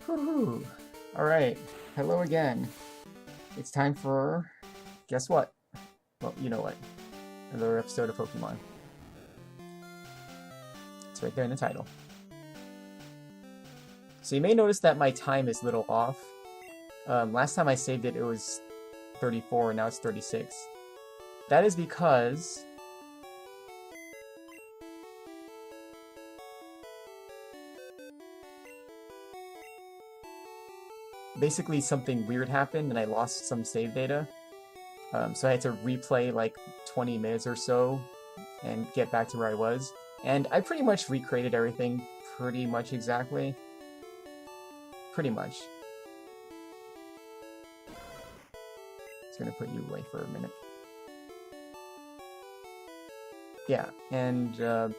Woohoo! Alright, hello again. It's time for... guess what? Well, you know what. Another episode of Pokemon. It's right there in the title. So you may notice that my time is a little off. Last time I saved it, it was 34, and now it's 36. That is because... basically something weird happened and I lost some save data. So I had to replay like 20 minutes or so and get back to where I was. And I pretty much recreated everything pretty much exactly. Pretty much. Just gonna put you away for a minute. Yeah, and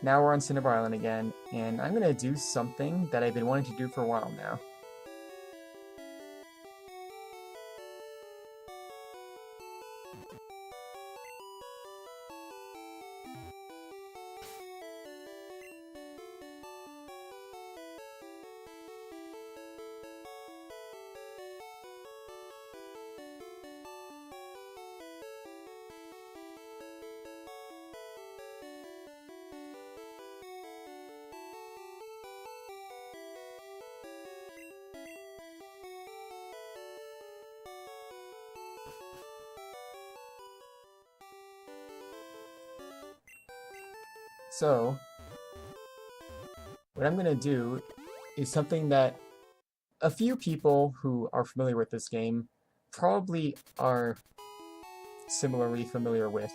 now we're on Cinnabar Island again, and I'm gonna do something that I've been wanting to do for a while now. So, what I'm going to do is something that a few people who are familiar with this game probably are similarly familiar with.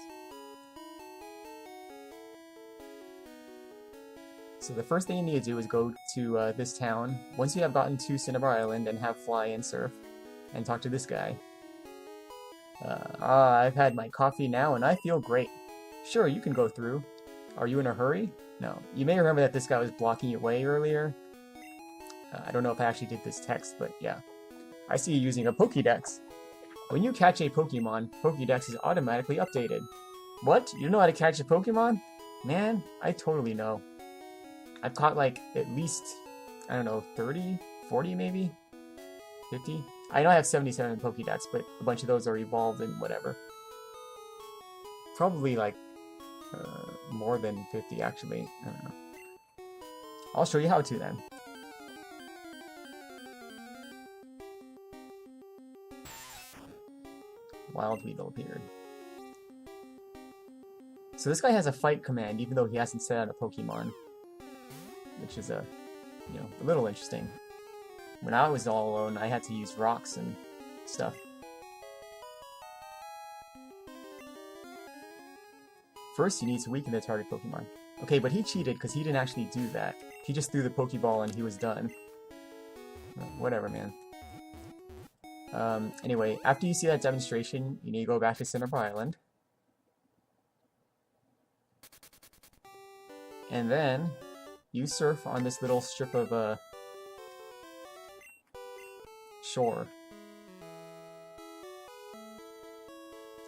So the first thing you need to do is go to this town. Once you have gotten to Cinnabar Island and have Fly and Surf, and talk to this guy. I've had my coffee now and I feel great. Sure, you can go through. Are you in a hurry? No. You may remember that this guy was blocking your way earlier. I don't know if I actually did this text, but yeah. I see you using a Pokédex. When you catch a Pokemon, Pokédex is automatically updated. What? You know how to catch a Pokemon? Man, I totally know. I've caught like at least, I don't know, 30? 40 maybe? 50? I know I have 77 Pokédex, but a bunch of those are evolved and whatever. Probably like more than 50 actually. I don't know. I'll show you how to then. Wild Weedle appeared. So this guy has a fight command even though he hasn't set out a Pokemon. Which is a little interesting. When I was all alone, I had to use rocks and stuff. First, you need to weaken the target Pokemon. Okay, but he cheated because he didn't actually do that. He just threw the Pokeball and he was done. Whatever, man. Anyway, after you see that demonstration, you need to go back to Cinnabar Island. And then, you surf on this little strip of, shore.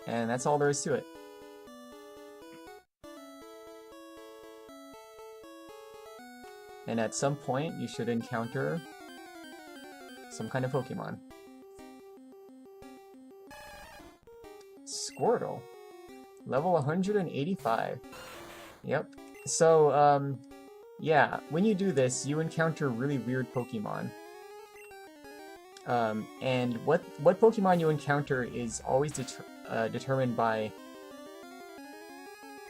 And that's all there is to it. And at some point, you should encounter some kind of Pokemon. Squirtle. Level 185. Yep. So, yeah, when you do this, you encounter really weird Pokemon. And what Pokemon you encounter is always determined by...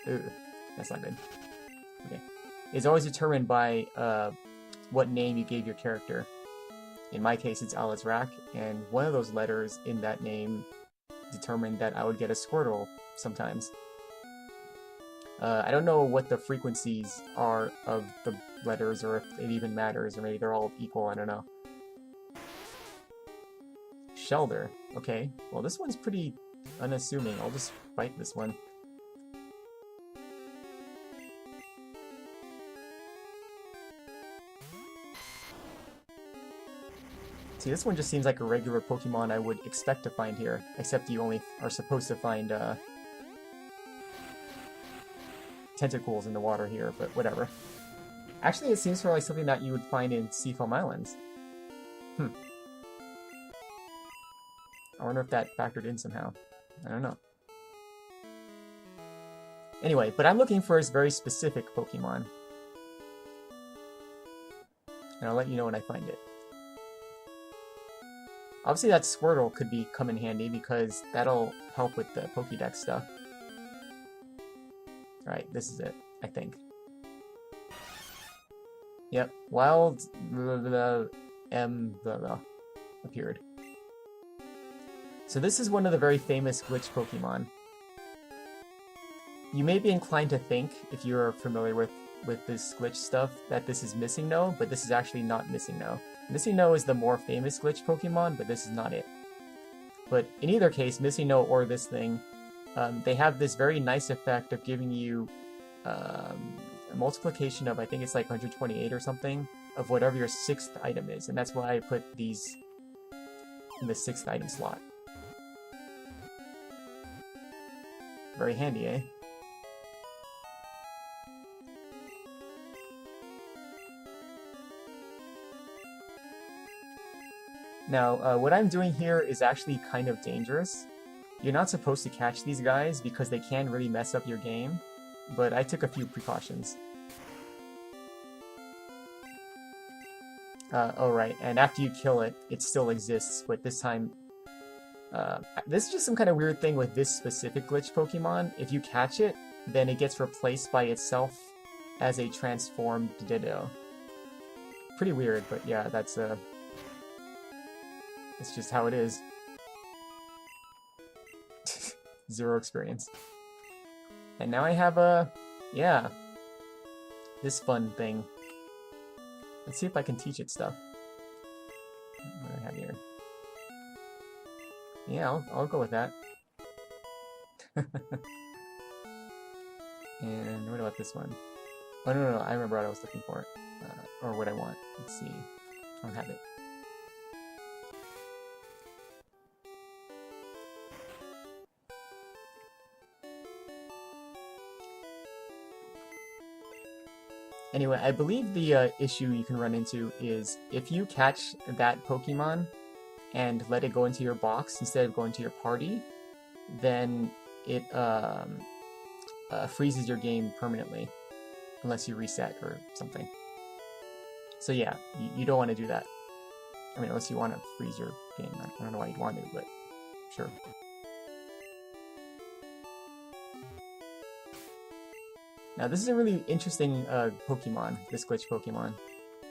Ooh, that's not good. Okay. Is always determined by what name you gave your character. In my case, it's Alizrak, and one of those letters in that name determined that I would get a Squirtle sometimes. I don't know what the frequencies are of the letters, or if it even matters, or maybe they're all equal, I don't know. Shelter. Okay, well this one's pretty unassuming. I'll just fight this one. See, this one just seems like a regular Pokemon I would expect to find here, except you only are supposed to find tentacles in the water here, but whatever. Actually, it seems like something that you would find in Seafoam Islands. I wonder if that factored in somehow. I don't know. Anyway, but I'm looking for a very specific Pokemon. And I'll let you know when I find it. Obviously that Squirtle could come in handy because that'll help with the Pokédex stuff. Alright, this is it, I think. Yep, Wild appeared. So this is one of the very famous glitch Pokemon. You may be inclined to think, if you're familiar with this glitch stuff, that this is Missing No, but this is actually not Missing No. Missing No is the more famous glitch Pokemon, but this is not it. But in either case, Missing No or this thing, they have this very nice effect of giving you a multiplication of, I think it's like 128 or something, of whatever your 6th item is, and that's why I put these in the 6th item slot. Very handy, eh? Now, what I'm doing here is actually kind of dangerous. You're not supposed to catch these guys because they can really mess up your game, but I took a few precautions. Oh right, and after you kill it, it still exists, but this time... this is just some kind of weird thing with this specific glitch Pokemon. If you catch it, then it gets replaced by itself as a transformed Ditto. Pretty weird, but yeah, that's it's just how it is. Zero experience. And now I have yeah, this fun thing. Let's see if I can teach it stuff. What do I have here? Yeah, I'll go with that. And what about this one? Oh, no, I remember what I was looking for. Or what I want. Let's see. I don't have it. Anyway, I believe the issue you can run into is if you catch that Pokemon and let it go into your box instead of going to your party, then it freezes your game permanently, unless you reset or something. So yeah, you don't want to do that. I mean, unless you want to freeze your game. I don't know why you'd want to, but sure. Now this is a really interesting Pokemon, this glitch Pokemon,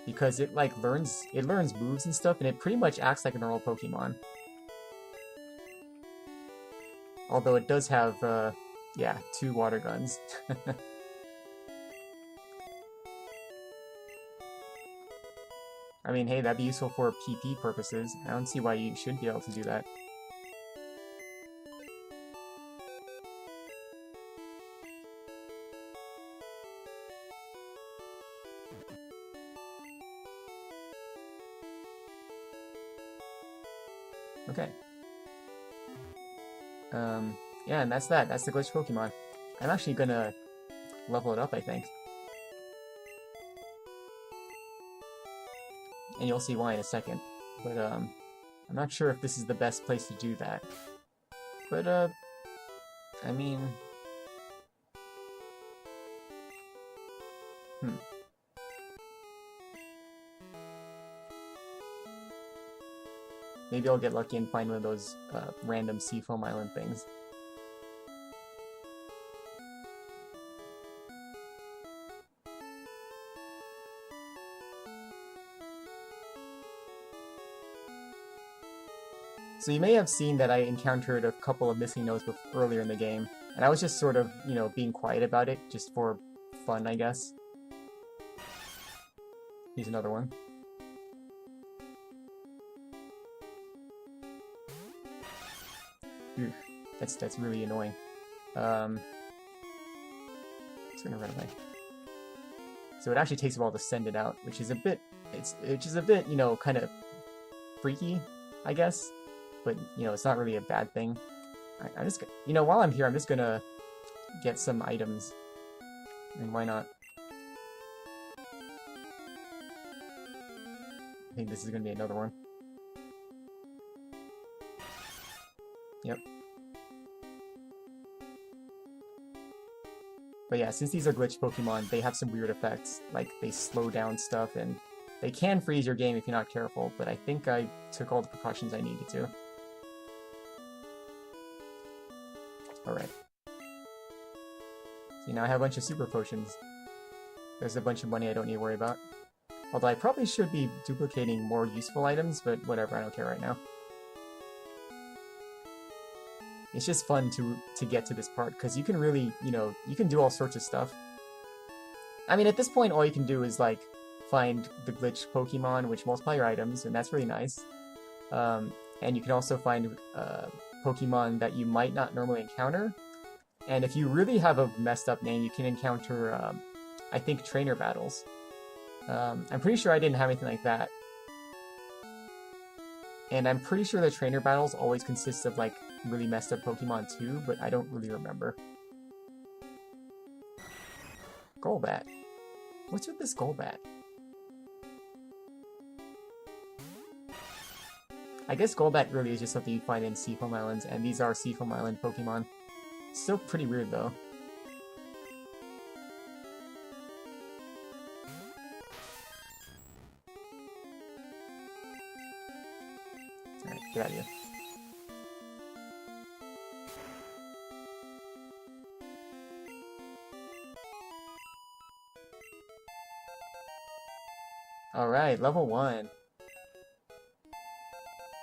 because it like learns moves and stuff, and it pretty much acts like a normal Pokemon. Although it does have, yeah, 2 water guns. I mean, hey, that'd be useful for PP purposes. I don't see why you shouldn't be able to do that. Okay. Yeah, and that's that. That's the glitch Pokemon. I'm actually gonna level it up, I think. And you'll see why in a second. But, I'm not sure if this is the best place to do that. But, I mean... Maybe I'll get lucky and find one of those random Seafoam Island things. So you may have seen that I encountered a couple of missing notes earlier in the game, and I was just sort of, you know, being quiet about it, just for fun, I guess. Here's another one. Ooh, that's really annoying. It's gonna run away. So it actually takes a while to send it out, which is a bit, you know, kind of freaky, I guess. But, you know, it's not really a bad thing. I'm just, you know, while I'm here, I'm just gonna get some items. I mean, why not? I think this is going to be another one. Yep. But yeah, since these are glitch Pokemon, they have some weird effects. Like, they slow down stuff, and they can freeze your game if you're not careful, but I think I took all the precautions I needed to. Alright. See, now I have a bunch of super potions. There's a bunch of money I don't need to worry about. Although I probably should be duplicating more useful items, but whatever, I don't care right now. It's just fun to get to this part, because you can really, you know, you can do all sorts of stuff. I mean, at this point, all you can do is, like, find the glitch Pokemon, which multiply your items, and that's really nice. And you can also find Pokemon that you might not normally encounter. And if you really have a messed up name, you can encounter, I think, trainer battles. I'm pretty sure I didn't have anything like that. And I'm pretty sure the trainer battles always consist of, like, really messed up Pokemon too, but I don't really remember. Golbat. What's with this Golbat? I guess Golbat really is just something you find in Seafoam Islands, and these are Seafoam Island Pokemon. Still pretty weird though. Alright, get out of here. Alright, level 1.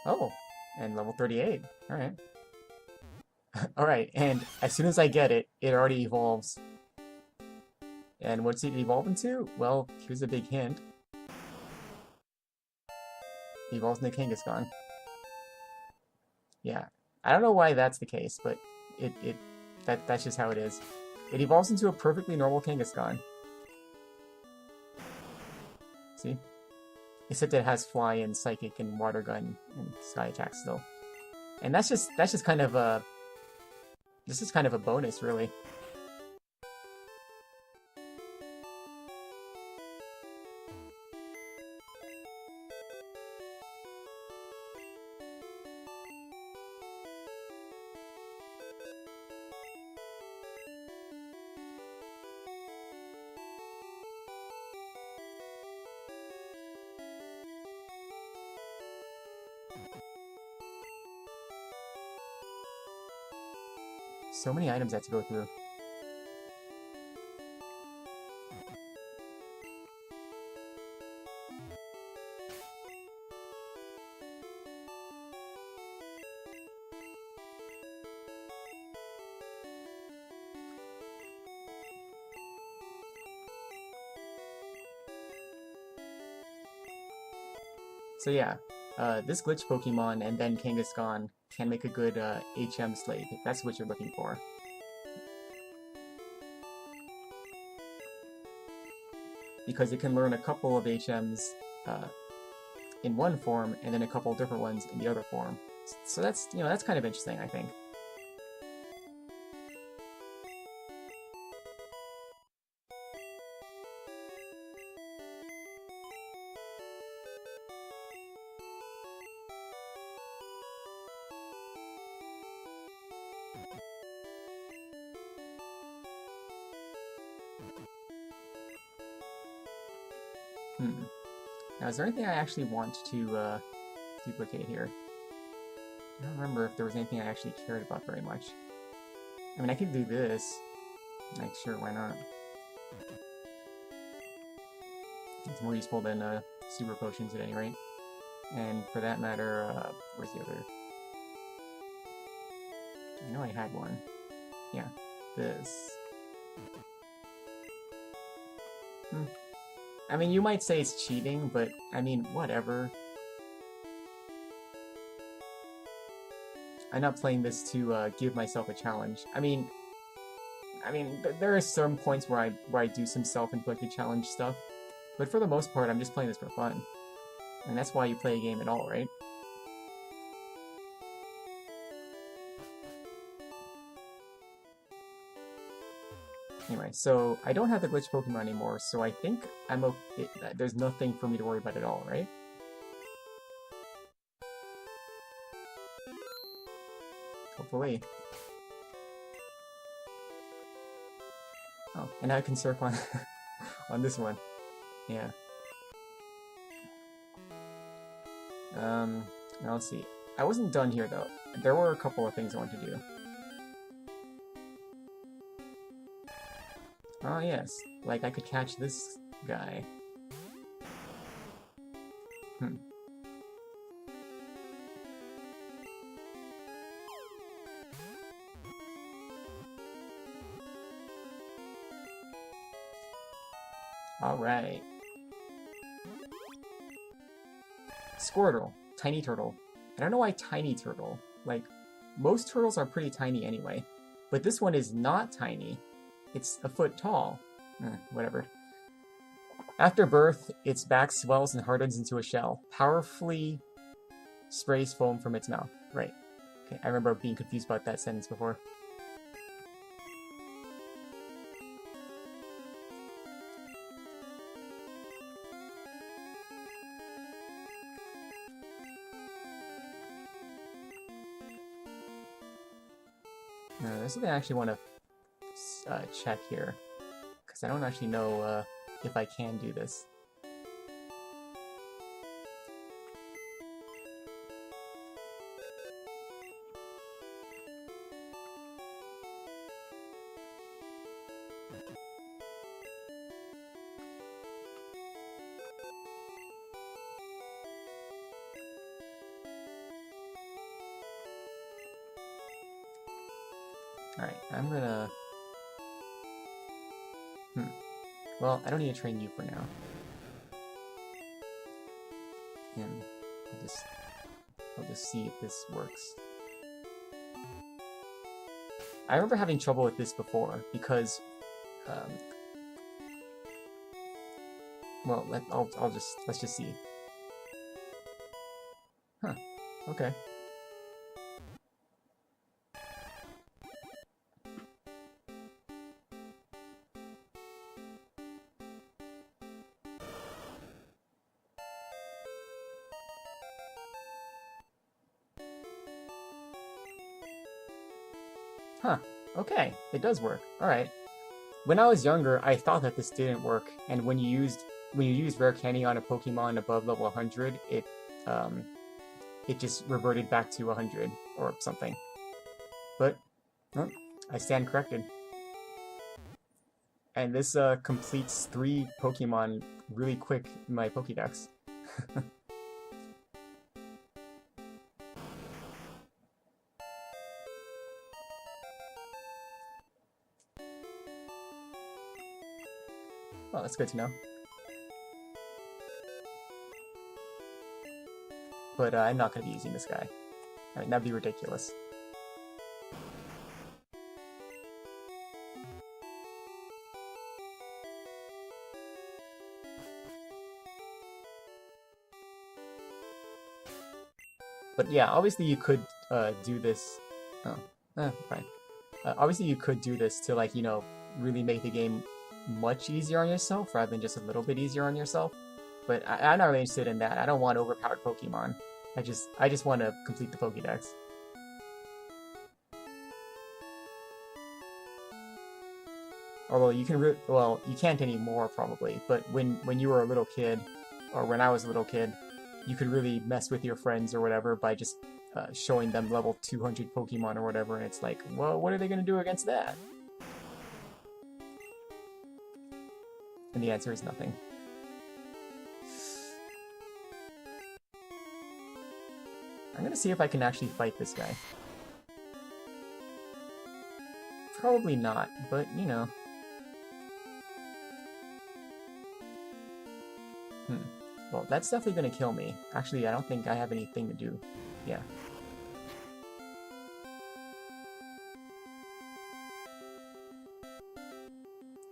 Oh, and level 38. Alright. Alright, and as soon as I get it, it already evolves. And what's it evolve into? Well, here's a big hint. It evolves into Kangaskhan. Yeah. I don't know why that's the case, but that's just how it is. It evolves into a perfectly normal Kangaskhan. See? Except it has Fly and Psychic and Water Gun and Sky Attack still. And that's just kind of a... This is kind of a bonus, really. So many items I have to go through. So yeah, this glitch Pokemon and then Kangaskhan can make a good HM slave, if that's what you're looking for. Because it can learn a couple of HMs in one form, and then a couple of different ones in the other form. So that's, you know, that's kind of interesting, I think. Now, is there anything I actually want to duplicate here? I don't remember if there was anything I actually cared about very much. I mean, I could do this. Like, sure, why not? It's more useful than super potions at any rate. And for that matter, where's the other? I know I had one. Yeah, this. I mean, you might say it's cheating, but, I mean, whatever. I'm not playing this to give myself a challenge. I mean, there are some points where I do some self-inflicted challenge stuff, but for the most part, I'm just playing this for fun. And that's why you play a game at all, right? Anyway, so I don't have the glitch Pokemon anymore, so I think I'm okay. There's nothing for me to worry about at all, right? hopefully. Oh, and I can surf on on this one. Yeah. Now let's see. I wasn't done here though. There were a couple of things I wanted to do. Oh yes, like I could catch this guy. Alright. Squirtle. Tiny turtle. I don't know why tiny turtle. Like, most turtles are pretty tiny anyway. But this one is not tiny. It's a foot tall. Whatever. After birth, its back swells and hardens into a shell. Powerfully sprays foam from its mouth. Right. Okay, I remember being confused about that sentence before. There's something I actually want to check here, because I don't actually know if I can do this. Alright, I'm gonna... Well, I don't need to train you for now. And I'll just see if this works. I remember having trouble with this before, because... well, let's just see. Huh, okay. Huh, okay, it does work. Alright. When I was younger, I thought that this didn't work, and when you used Rare Candy on a Pokemon above level 100, it just reverted back to 100 or something. But, well, I stand corrected. And this completes 3 Pokemon really quick in my Pokédex. Well, that's good to know. But I'm not going to be using this guy. I mean, that'd be ridiculous. But yeah, obviously you could do this... Oh, fine. Obviously you could do this to, like, you know, really make the game much easier on yourself rather than just a little bit easier on yourself. But I'm not really interested in that. I don't want overpowered Pokemon. I just want to complete the Pokédex. Although you can well, you can't anymore probably, but when you were a little kid, or when I was a little kid, you could really mess with your friends or whatever by just showing them level 200 Pokemon or whatever, and it's like, well, what are they going to do against that? And the answer is nothing. I'm gonna see if I can actually fight this guy. Probably not, but you know. Well, that's definitely gonna kill me. Actually, I don't think I have anything to do. Yeah.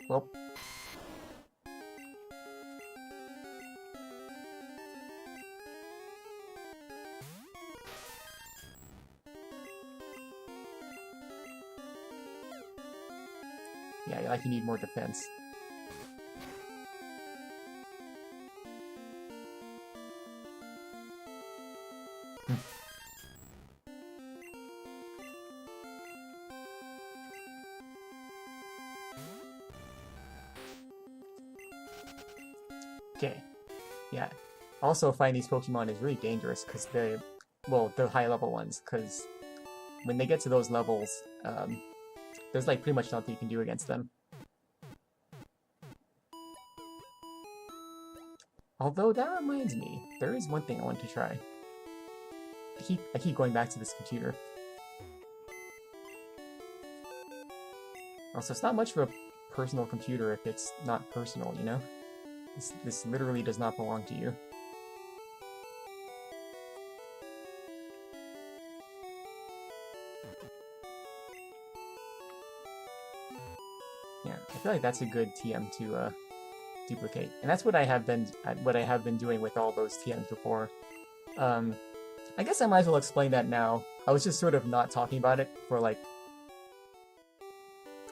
Well. Yeah, like you need more defense. Okay. Yeah. Also, fighting these Pokemon is really dangerous because well, the high level ones, because when they get to those levels, there's like pretty much nothing you can do against them. Although that reminds me, there is one thing I want to try. I keep going back to this computer. Also, it's not much of a personal computer if it's not personal, you know? This literally does not belong to you. Yeah, I feel like that's a good TM to duplicate, and that's what I have been doing with all those TMs before. I guess I might as well explain that now. I was just sort of not talking about it for like,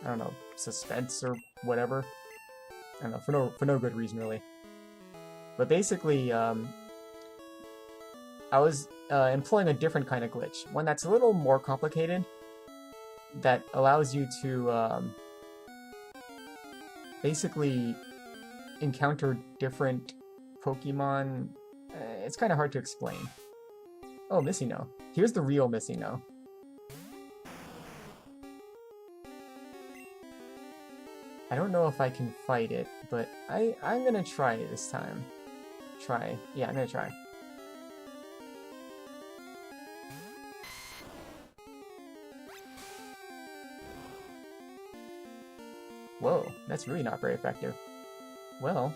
I don't know, suspense or whatever. I don't know, for no good reason really. But basically, I was employing a different kind of glitch, one that's a little more complicated, that allows you to basically encounter different Pokemon. It's kind of hard to explain. Oh, Missino. Here's the real Missino. I don't know if I can fight it, but I'm gonna try it this time. Yeah, I'm gonna try. Whoa, that's really not very effective. Well,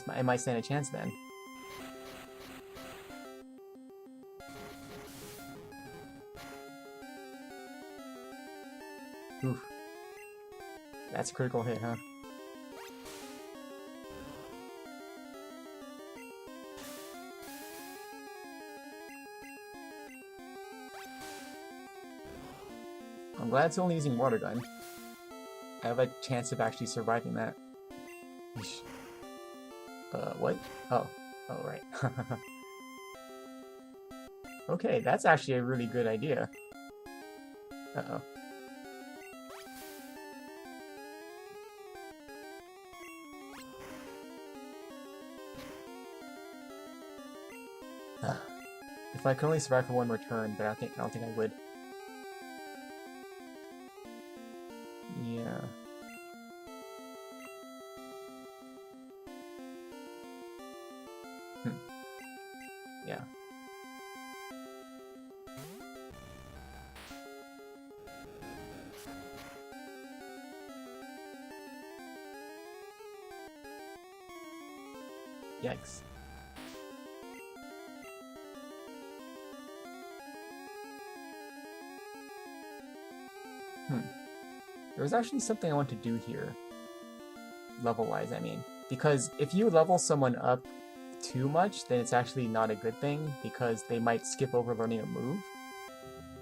I might stand a chance then. Oof. That's a critical hit, huh? I'm glad it's only using Water Gun. I have a chance of actually surviving that. What? Oh, right. Okay, that's actually a really good idea. Uh-oh. If I could only survive for one more turn, but I don't think I would. Yeah. Yeah. Yikes. There's actually something I want to do here. Level-wise, I mean. Because if you level someone up too much, then it's actually not a good thing, because they might skip over learning a move.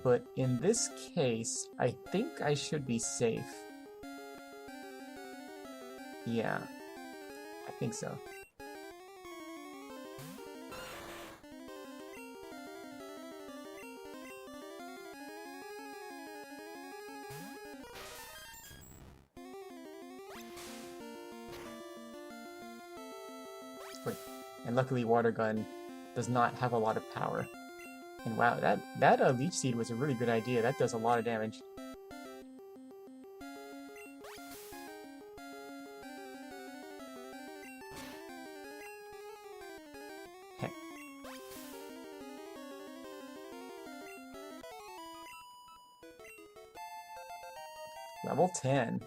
But in this case, I think I should be safe. Yeah, I think so. And luckily Water Gun does not have a lot of power. And wow, that Leech Seed was a really good idea. That does a lot of damage. Heh. Level 10.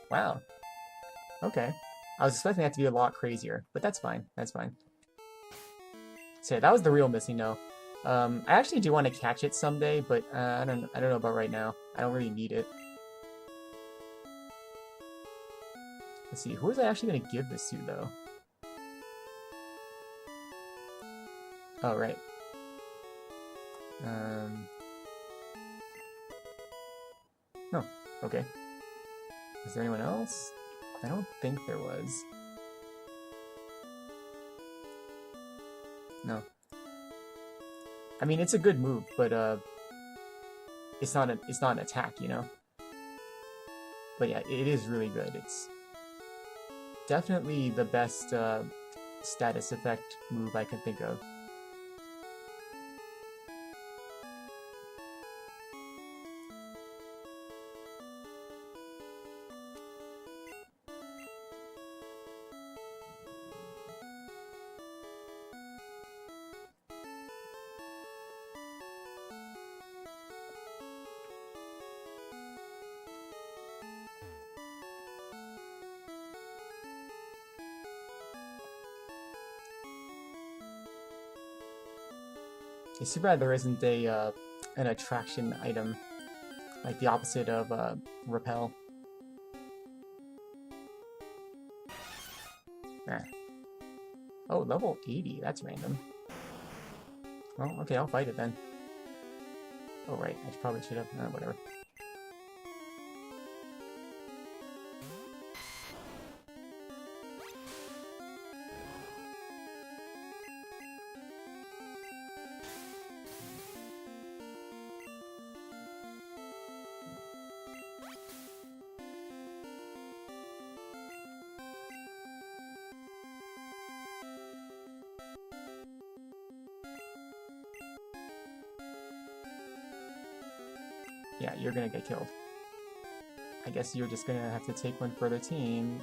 Wow. Okay. I was expecting that to be a lot crazier, but that's fine. That's fine. So yeah, that was the real Missino. I actually do want to catch it someday, but I don't know about right now. I don't really need it. Let's see, who was I actually going to give this to, though? Oh, right. Oh, okay. Is there anyone else? I don't think there was. No. I mean, it's a good move, but it's not an attack, you know? But yeah, it is really good. It's definitely the best status effect move I can think of. It's too bad there isn't a an attraction item, like the opposite of repel. Ah. Oh, level 80, that's random. Well, okay, I'll fight it then. Oh right, I probably should have, whatever. Yeah, you're gonna get killed. I guess you're just gonna have to take one for the team.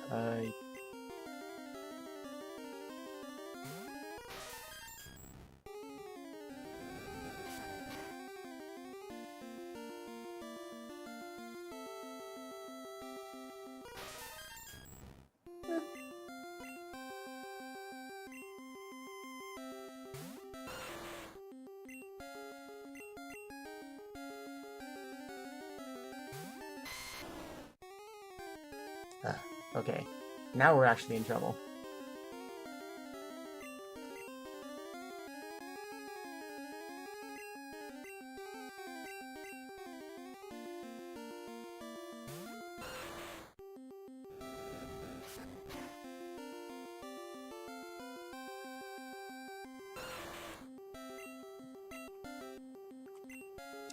Okay, now we're actually in trouble.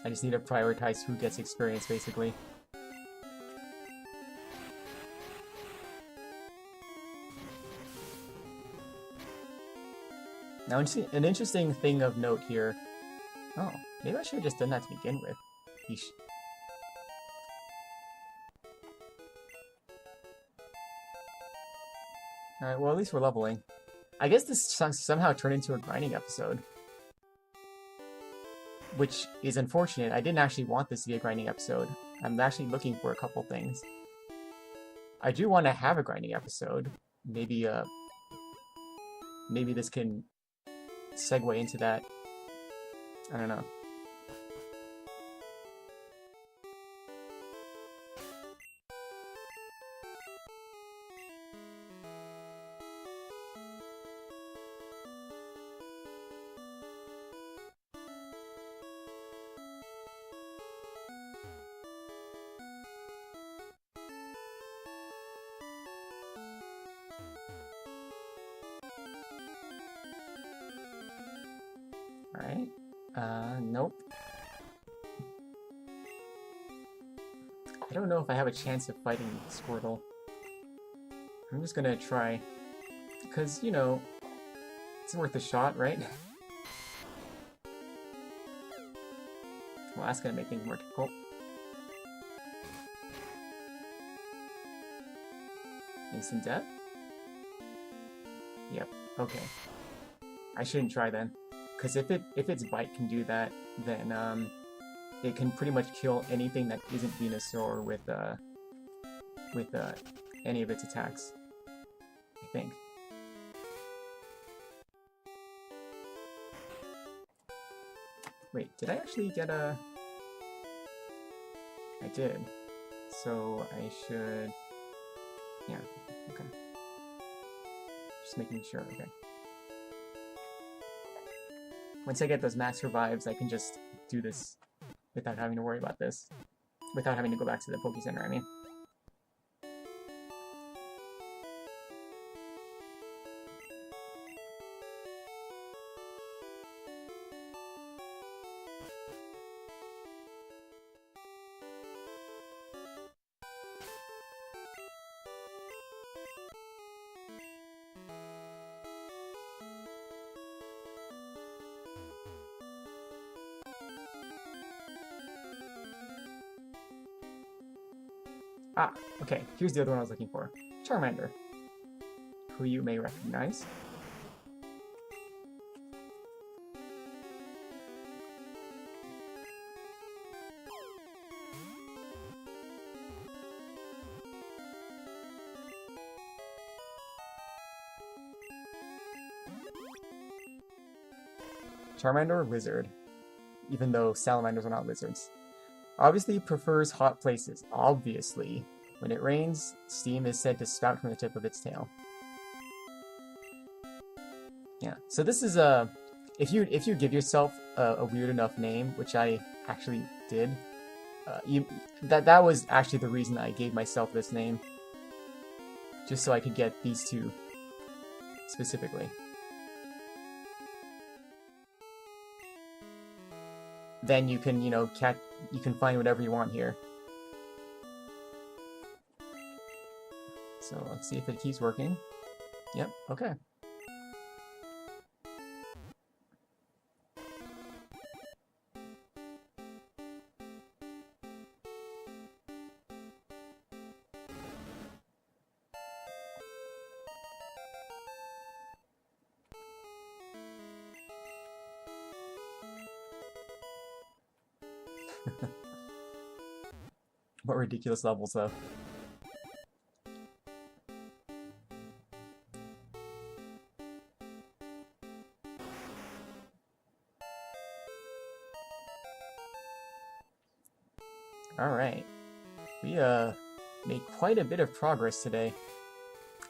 I just need to prioritize who gets experience, basically. Now, an interesting thing of note here. Oh, maybe I should have just done that to begin with. Yeesh. Alright, well, at least we're leveling. I guess this somehow turned into a grinding episode. Which is unfortunate. I didn't actually want this to be a grinding episode. I'm actually looking for a couple things. I do want to have a grinding episode. Maybe this can segue into that. I don't know. Alright. Nope. I don't know if I have a chance of fighting Squirtle. I'm just gonna try. Because, you know, it's worth a shot, right? Well, that's gonna make things more difficult. Instant death? Yep, okay. I shouldn't try then. Because if its bite can do that, then it can pretty much kill anything that isn't Venusaur with any of its attacks. I think. Wait, did I actually get a... I did. So I should... Yeah, okay. Just making sure, okay. Once I get those max revives, I can just do this without having to worry about this. Without having to go back to the Poke Center, I mean. Ah, okay, here's the other one I was looking for. Charmander, who you may recognize. Charmander, lizard, even though salamanders are not lizards. Obviously prefers hot places. Obviously. When it rains, steam is said to spout from the tip of its tail. Yeah, so this is a... If you give yourself a weird enough name, which I actually did, that was actually the reason I gave myself this name. Just so I could get these two specifically. Then you can, you know, you can find whatever you want here. So let's see if it keeps working. Yep, okay. What ridiculous levels, though. Alright. We, made quite a bit of progress today,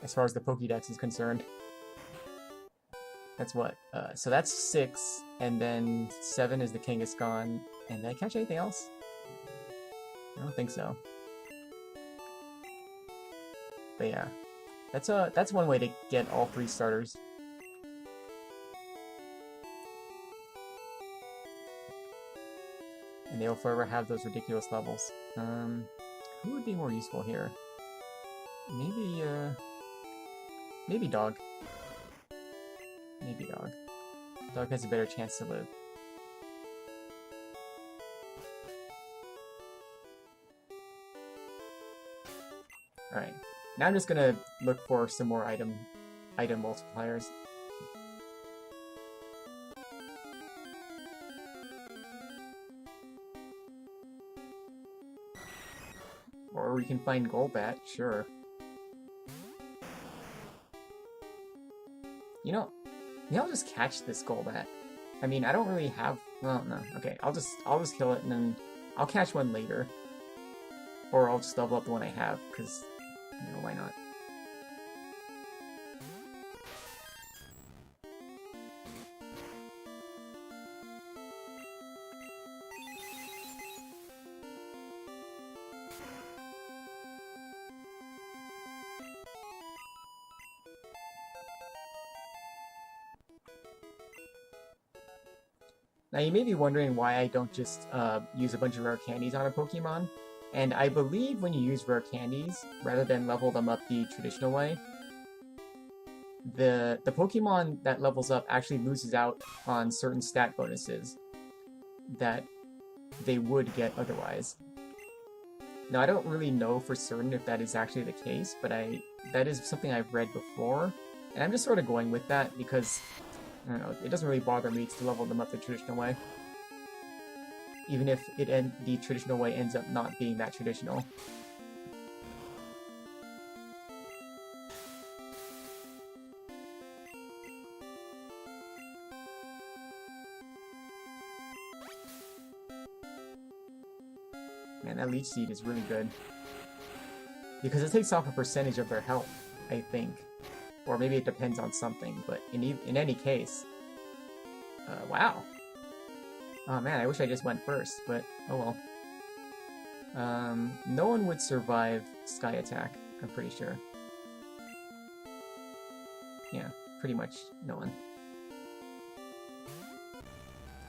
as far as the Pokédex is concerned. That's what? So that's 6, and then 7 is the Kangaskhan. And did I catch anything else? I don't think so. But yeah, that's one way to get all 3 starters. And they'll forever have those ridiculous levels. Who would be more useful here? Maybe Dog. Maybe Dog. Dog has a better chance to live. Alright, now I'm just gonna look for some more item multipliers. Or we can find Golbat, sure. You know, maybe I'll just catch this Golbat. I mean, I don't really have... Well, no. Okay, I'll just kill it and then I'll catch one later. Or I'll just level up the one I have, because... You know, why not? Now you may be wondering why I don't just use a bunch of rare candies on a Pokemon. And I believe when you use rare candies, rather than level them up the traditional way, the Pokemon that levels up actually loses out on certain stat bonuses that they would get otherwise. Now, I don't really know for certain if that is actually the case, but that is something I've read before, and I'm just sort of going with that because, I don't know, it doesn't really bother me to level them up the traditional way. Even if the traditional way ends up not being that traditional. Man, that Leech Seed is really good. Because it takes off a percentage of their health, I think. Or maybe it depends on something, but in any case... wow. Oh man, I wish I just went first, but oh well. No one would survive Sky Attack, I'm pretty sure. Yeah, pretty much no one.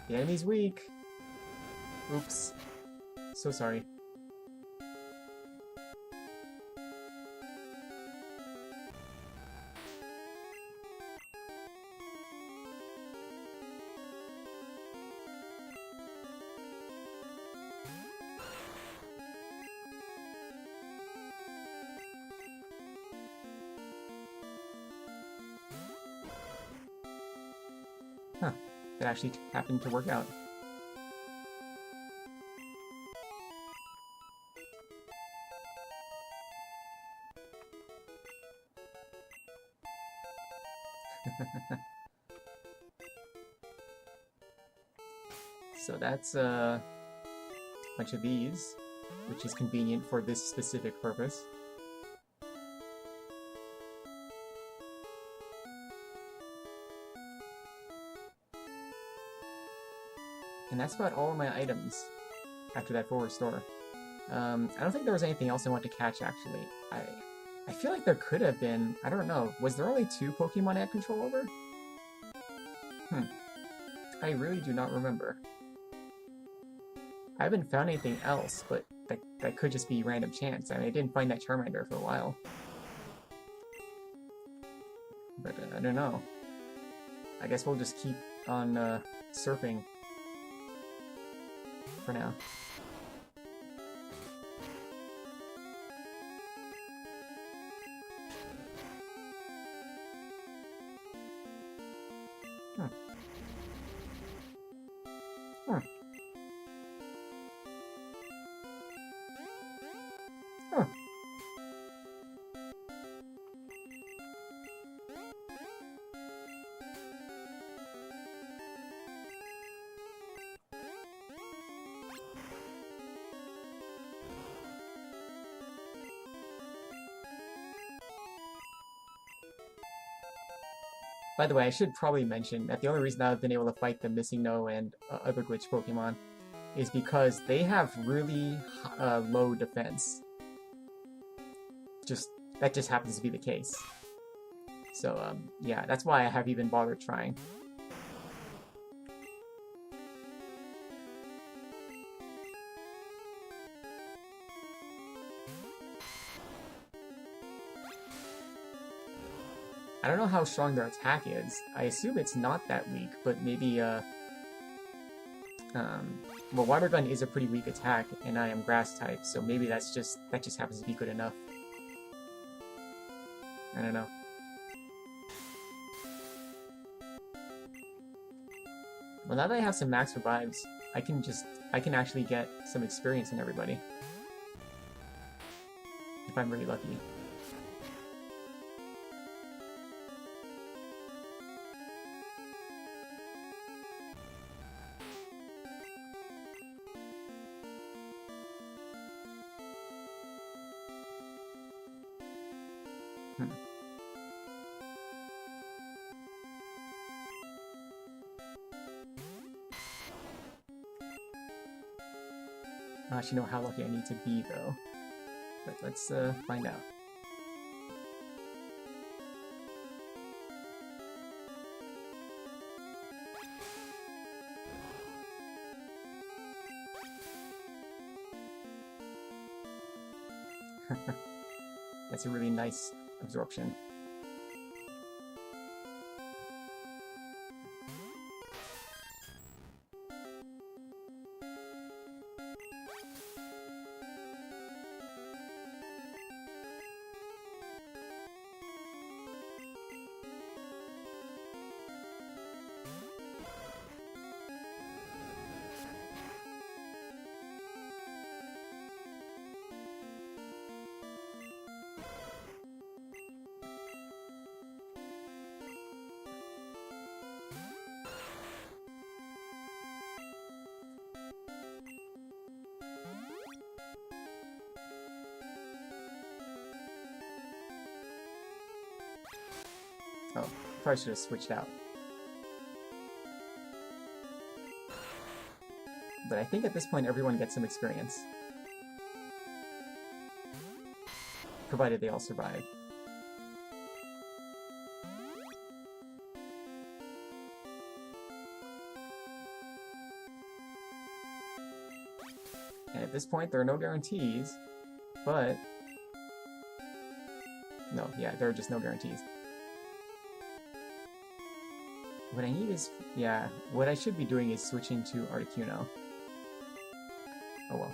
The enemy's weak! Oops. So sorry. Huh. That actually happened to work out. So that's a bunch of these, which is convenient for this specific purpose. And that's about all of my items after that full restore. I don't think there was anything else I want to catch, actually. I feel like there could have been. I don't know. Was there only 2 Pokemon I had control over? I really do not remember. I haven't found anything else, but that could just be random chance. I mean, I didn't find that Charmander for a while. But I don't know. I guess we'll just keep on surfing for now. By the way, I should probably mention that the only reason I've been able to fight the Missing No and other glitch Pokemon is because they have really low defense. That just happens to be the case. So, yeah, that's why I have even bothered trying. I don't know how strong their attack is. I assume it's not that weak, but maybe, well, Water Gun is a pretty weak attack, and I am Grass type, so maybe that just happens to be good enough. I don't know. Well, now that I have some max revives, I can actually get some experience in everybody. If I'm really lucky. I don't actually know how lucky I need to be, though. But let's find out. That's a really nice absorption. Oh, probably should have switched out. But I think at this point everyone gets some experience. Provided they all survive. And at this point there are no guarantees, but... No, yeah, there are just no guarantees. What I need is, yeah, what I should be doing is switching to Articuno. Oh well.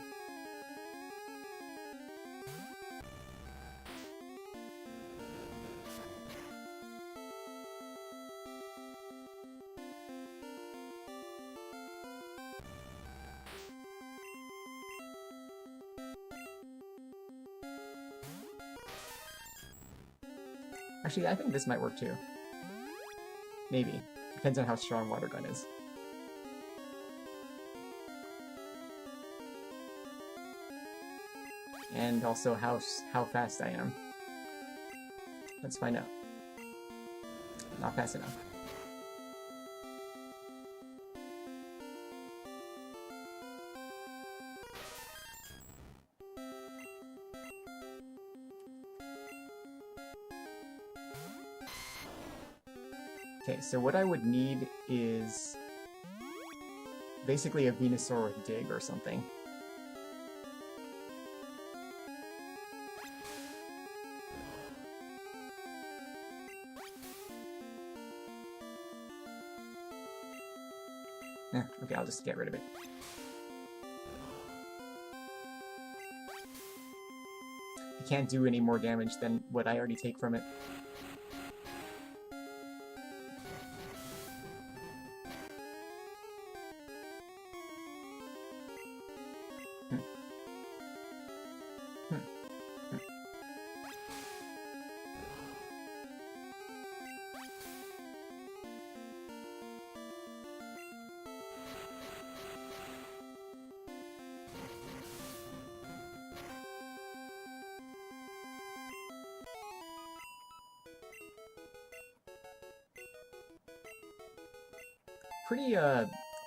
Actually, I think this might work too. Maybe. Depends on how strong Water Gun is. And also how fast I am. Let's find out. Not fast enough. Okay, so what I would need is basically a Venusaur with Dig or something. Okay, I'll just get rid of it. I can't do any more damage than what I already take from it.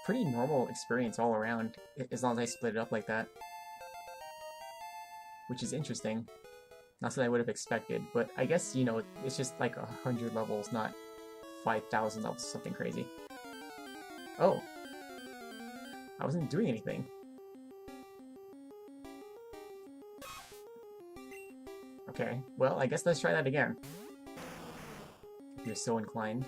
Pretty normal experience all around, as long as I split it up like that. Which is interesting. Not something I would have expected, but I guess, you know, it's just like 100 levels, not 5,000 levels, something crazy. Oh. I wasn't doing anything. Okay, well, I guess let's try that again. If you're so inclined.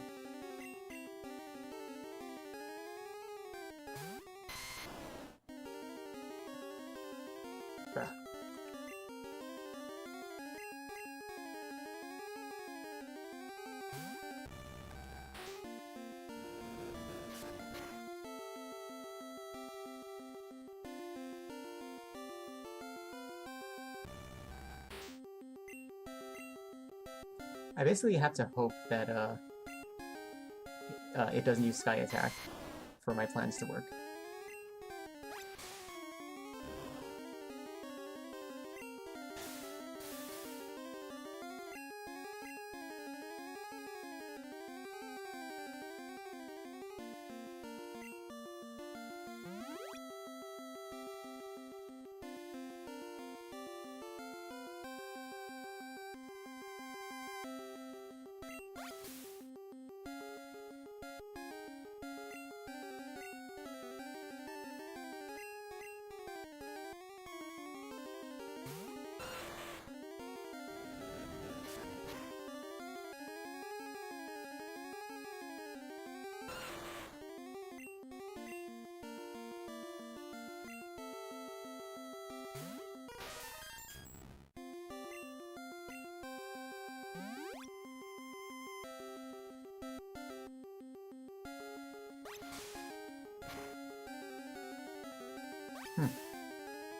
I basically have to hope that it doesn't use Sky Attack for my plans to work.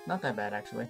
Not that bad, actually.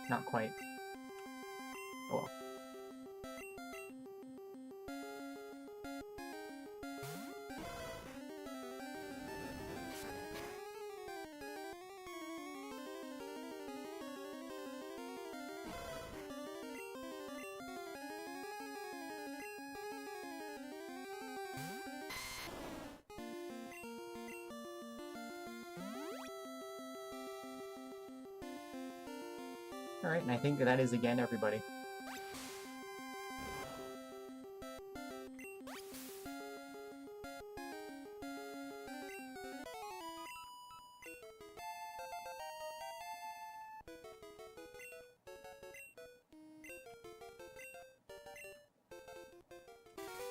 Not quite. Oh well. Alright, and I think that is again everybody.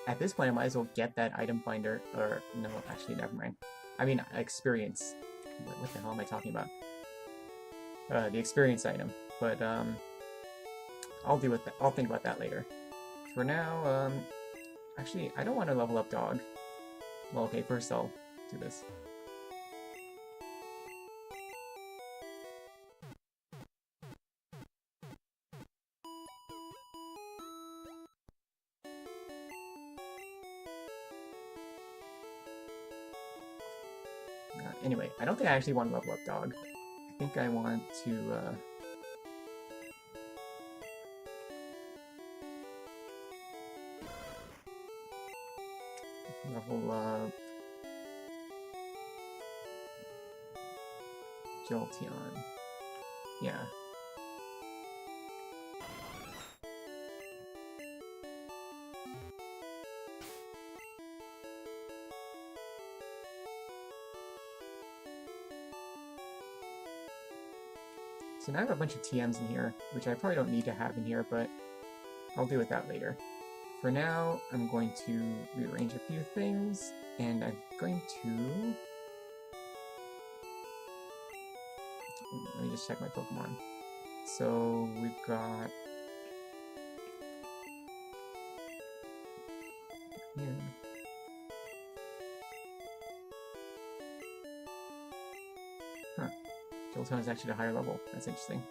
At this point, I might as well get that item finder, or no, actually, never mind. I mean, experience. What the hell am I talking about? The experience item. But, I'll deal with that. I'll think about that later. For now, actually, I don't want to level up Dog. Well, okay, first I'll do this. Anyway, I don't think I actually want to level up Dog. I think I want to, level up Jolteon. Yeah. So now I have a bunch of TMs in here, which I probably don't need to have in here, but I'll deal with that later. For now, I'm going to rearrange a few things, and I'm going to... Let me just check my Pokemon. So we've got... Here. Huh. Jolteon is actually a higher level. That's interesting.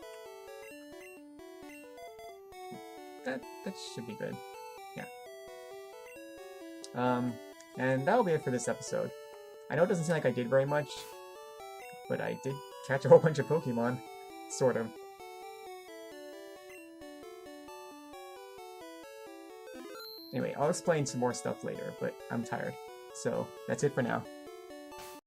That should be good. Yeah. And that'll be it for this episode. I know it doesn't seem like I did very much, but I did catch a whole bunch of Pokemon. Sort of. Anyway, I'll explain some more stuff later, but I'm tired. So, that's it for now.